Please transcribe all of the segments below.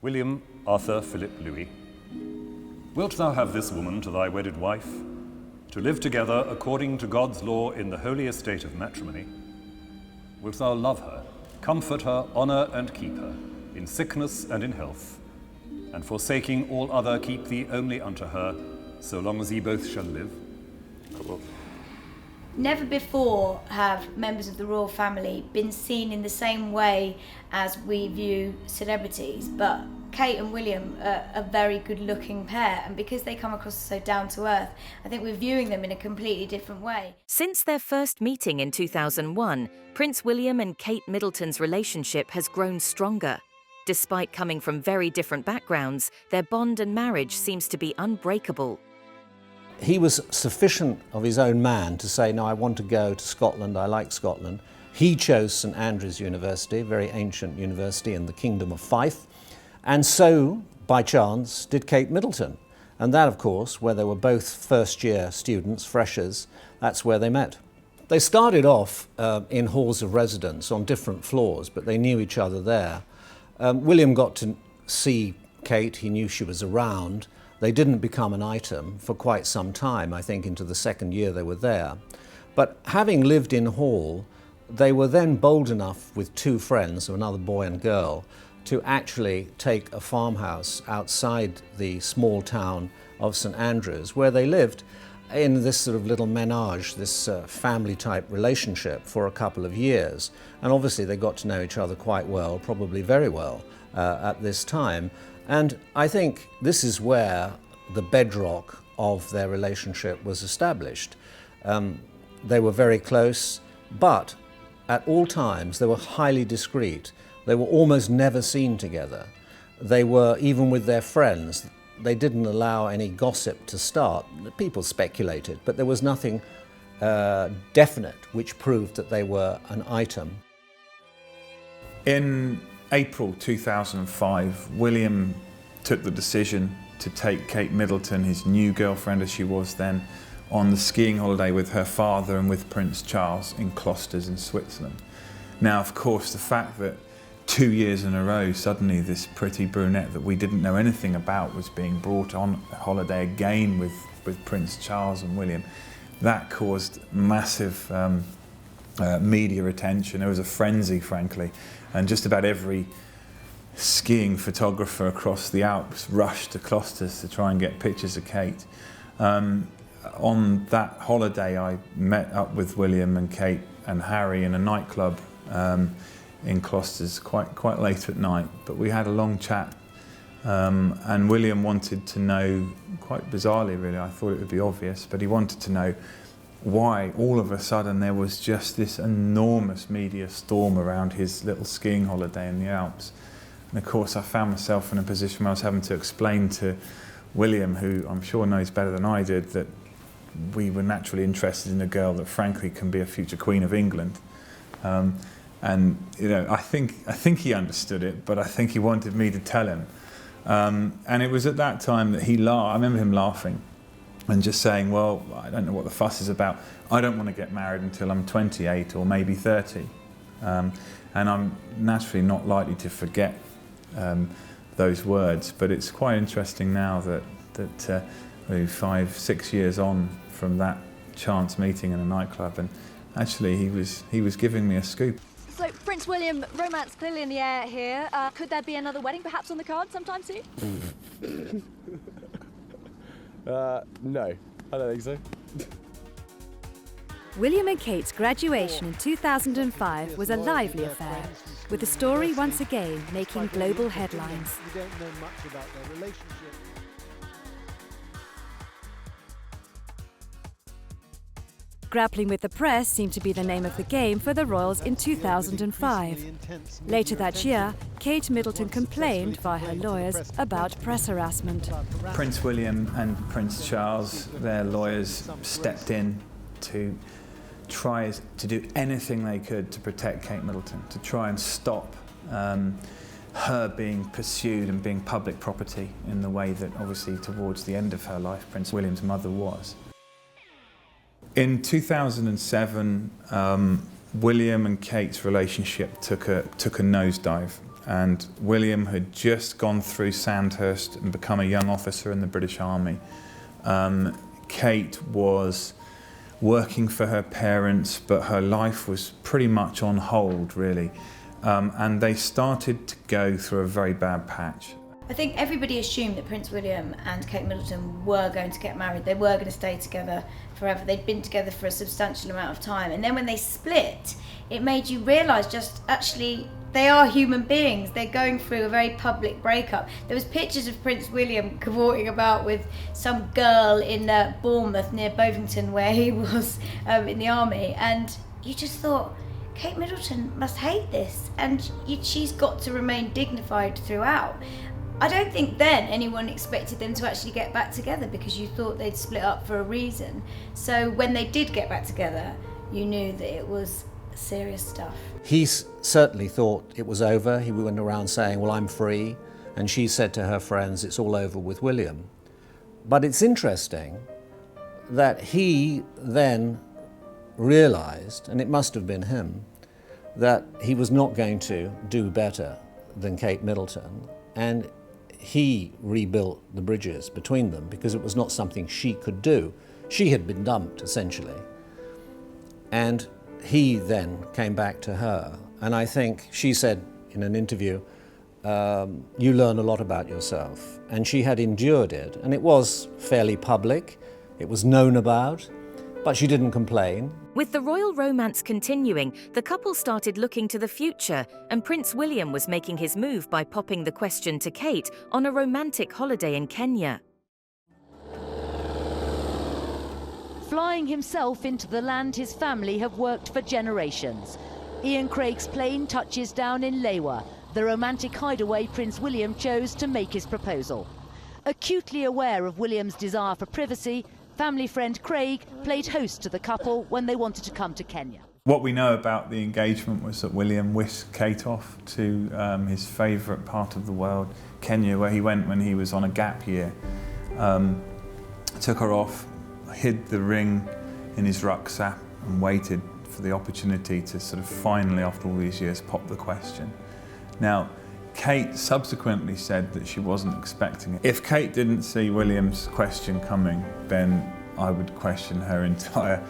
William Arthur Philip Louis, wilt thou have this woman to thy wedded wife, to live together according to God's law in the holy estate of matrimony? Wilt thou love her, comfort her, honour and keep her, in sickness and in health, and forsaking all other keep thee only unto her, so long as ye both shall live? Never before have members of the royal family been seen in the same way as we view celebrities, but Kate and William are a very good-looking pair, and because they come across so down-to-earth, I think we're viewing them in a completely different way. Since their first meeting in 2001, Prince William and Kate Middleton's relationship has grown stronger. Despite coming from very different backgrounds, their bond and marriage seems to be unbreakable. He was sufficient of his own man to say, no, I want to go to Scotland, I like Scotland. He chose St Andrews University, a very ancient university in the Kingdom of Fife, and so, by chance, did Kate Middleton. And that, of course, where they were both first-year students, freshers, that's where they met. They started off in halls of residence on different floors, but they knew each other there. William got to see Kate, he knew she was around. They didn't become an item for quite some time, I think into the second year they were there. But having lived in hall, they were then bold enough with two friends, another boy and girl, to actually take a farmhouse outside the small town of St Andrews, where they lived in this sort of little menage, this family-type relationship for a couple of years. And obviously they got to know each other quite well, probably very well at this time. And I think this is where the bedrock of their relationship was established. They were very close, but at all times they were highly discreet. They were almost never seen together. They were, even with their friends, they didn't allow any gossip to start. People speculated, but there was nothing definite which proved that they were an item. In April 2005, William took the decision to take Kate Middleton, his new girlfriend as she was then, on the skiing holiday with her father and with Prince Charles in Klosters in Switzerland. Now, of course, the fact that 2 years in a row, suddenly this pretty brunette that we didn't know anything about was being brought on a holiday again with Prince Charles and William, that caused massive media attention. There was a frenzy, frankly, and just about every skiing photographer across the Alps rushed to Klosters to try and get pictures of Kate. On that holiday, I met up with William and Kate and Harry in a nightclub in Klosters quite late at night, but we had a long chat, and William wanted to know, quite bizarrely really, I thought it would be obvious, but he wanted to know why all of a sudden there was just this enormous media storm around his little skiing holiday in the Alps. And of course I found myself in a position where I was having to explain to William, who I'm sure knows better than I did, that we were naturally interested in a girl that frankly can be a future Queen of England. And you know, I think he understood it, but I think he wanted me to tell him. And it was at that time that he laughed. I remember him laughing and just saying, well, I don't know what the fuss is about. I don't want to get married until I'm 28 or maybe 30. And I'm naturally not likely to forget those words, but it's quite interesting now that 5, 6 years on from that chance meeting in a nightclub, and actually he was giving me a scoop. So, Prince William, romance clearly in the air here. Could there be another wedding perhaps on the card sometime soon? No, I don't think so. William and Kate's graduation in 2005 was a lively affair, with the story once again making global headlines. We don't know much about their relationship. Grappling with the press seemed to be the name of the game for the royals in 2005. Later that year, Kate Middleton complained via her lawyers about press harassment. Prince William and Prince Charles, their lawyers, stepped in to try to do anything they could to protect Kate Middleton, to try and stop her being pursued and being public property in the way that obviously towards the end of her life Prince William's mother was. In 2007, William and Kate's relationship took a nosedive. and William had just gone through Sandhurst and become a young officer in the British Army. Kate was working for her parents, but her life was pretty much on hold, really. And they started to go through a very bad patch. I think everybody assumed that Prince William and Kate Middleton were going to get married. They were going to stay together forever. They'd been together for a substantial amount of time. And then when they split, it made you realise just actually they are human beings. They're going through a very public breakup. There was pictures of Prince William cavorting about with some girl in Bournemouth near Bovington where he was in the army. And you just thought, Kate Middleton must hate this. And she's got to remain dignified throughout. I don't think then anyone expected them to actually get back together because you thought they'd split up for a reason. So when they did get back together, you knew that it was serious stuff. He certainly thought it was over. He went around saying, well, I'm free. And she said to her friends, it's all over with William. But it's interesting that he then realised, and it must have been him, that he was not going to do better than Kate Middleton. And he rebuilt the bridges between them because it was not something she could do. She had been dumped, essentially. And he then came back to her. And I think she said in an interview, you learn a lot about yourself. And she had endured it. And it was fairly public. It was known about. But she didn't complain. With the royal romance continuing, the couple started looking to the future, and Prince William was making his move by popping the question to Kate on a romantic holiday in Kenya. Flying himself into the land his family have worked for generations. Ian Craig's plane touches down in Lewa, the romantic hideaway Prince William chose to make his proposal. Acutely aware of William's desire for privacy, family friend Craig played host to the couple when they wanted to come to Kenya. What we know about the engagement was that William whisked Kate off to his favourite part of the world, Kenya, where he went when he was on a gap year. Took her off, hid the ring in his rucksack and waited for the opportunity to sort of finally, after all these years, pop the question. Now, Kate subsequently said that she wasn't expecting it. If Kate didn't see William's question coming, then I would question her entire...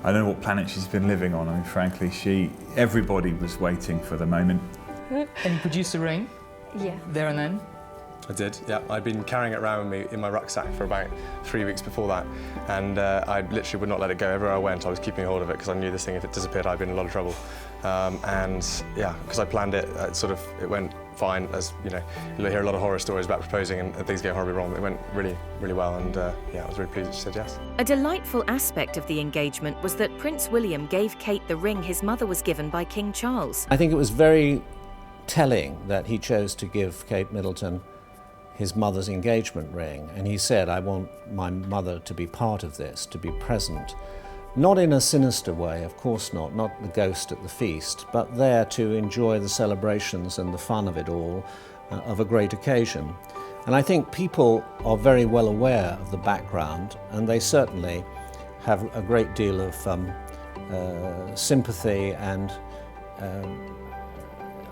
I don't know what planet she's been living on. I mean, frankly, everybody was waiting for the moment. And you produced a ring? Yeah. There and then? I did, yeah. I'd been carrying it around with me in my rucksack for about 3 weeks before that, and I literally would not let it go. Everywhere I went, I was keeping hold of it because I knew this thing, if it disappeared, I'd be in a lot of trouble. And yeah, because I planned it, it went fine. As you know, you'll hear a lot of horror stories about proposing and things going horribly wrong. It went really, really well, and yeah, I was really pleased that she said yes. A delightful aspect of the engagement was that Prince William gave Kate the ring his mother was given by King Charles. I think it was very telling that he chose to give Kate Middleton his mother's engagement ring, and he said, I want my mother to be part of this, to be present. Not in a sinister way, of course not the ghost at the feast, but there to enjoy the celebrations and the fun of it all, of a great occasion. And I think people are very well aware of the background, and they certainly have a great deal of sympathy, and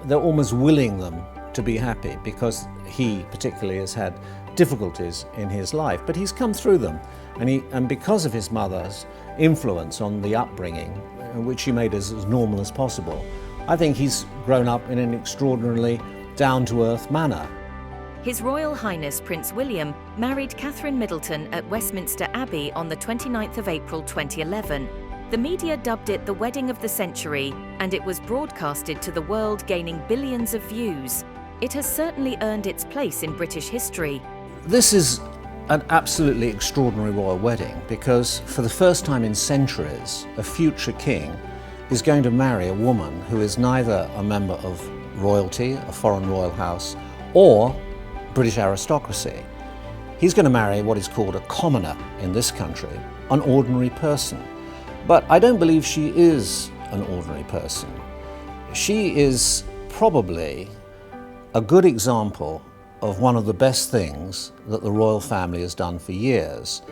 they're almost willing them to be happy, because he particularly has had difficulties in his life, but he's come through them, and because of his mother's influence on the upbringing, which she made as normal as possible, I think he's grown up in an extraordinarily down-to-earth manner. His Royal Highness Prince William married Catherine Middleton at Westminster Abbey on the 29th of April 2011. The media dubbed it the wedding of the century, and it was broadcasted to the world, gaining billions of views. It has certainly earned its place in British history. This is an absolutely extraordinary royal wedding, because for the first time in centuries, a future king is going to marry a woman who is neither a member of royalty, a foreign royal house, or British aristocracy. He's going to marry what is called a commoner in this country, an ordinary person. But I don't believe she is an ordinary person. She is probably a good example of one of the best things that the royal family has done for years.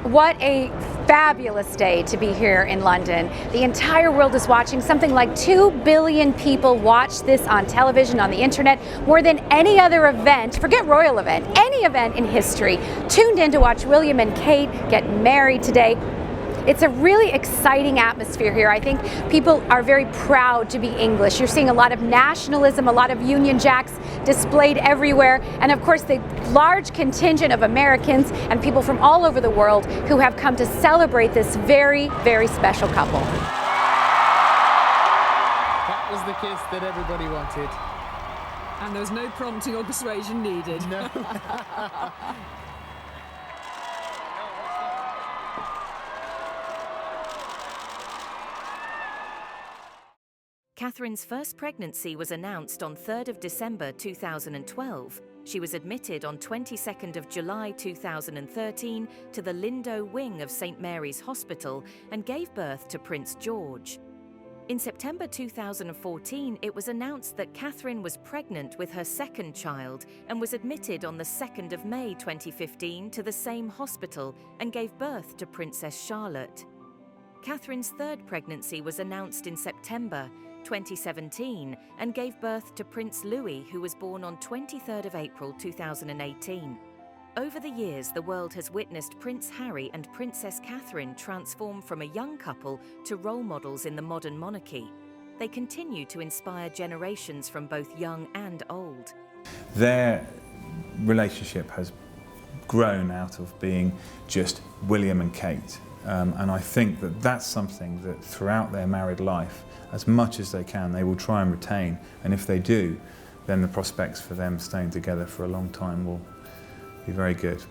What a fabulous day to be here in London. The entire world is watching. Something like 2 billion people watch this on television, on the internet, more than any other event, forget royal event, any event in history, tuned in to watch William and Kate get married today. It's a really exciting atmosphere here. I think people are very proud to be English. You're seeing a lot of nationalism, a lot of Union Jacks displayed everywhere, and of course the large contingent of Americans and people from all over the world who have come to celebrate this very, very special couple. That was the kiss that everybody wanted. And there was no prompting or persuasion needed. No. Catherine's first pregnancy was announced on 3rd of December 2012. She was admitted on 22nd of July 2013 to the Lindo wing of St Mary's Hospital and gave birth to Prince George. In September 2014, it was announced that Catherine was pregnant with her second child and was admitted on the 2nd of May 2015 to the same hospital and gave birth to Princess Charlotte. Catherine's third pregnancy was announced in September 2017 and gave birth to Prince Louis, who was born on 23rd of April 2018. Over the years, the world has witnessed Prince Harry and Princess Catherine transform from a young couple to role models in the modern monarchy. They continue to inspire generations from both young and old. Their relationship has grown out of being just William and Kate. And I think that that's something that throughout their married life, as much as they can, they will try and retain. And if they do, then the prospects for them staying together for a long time will be very good.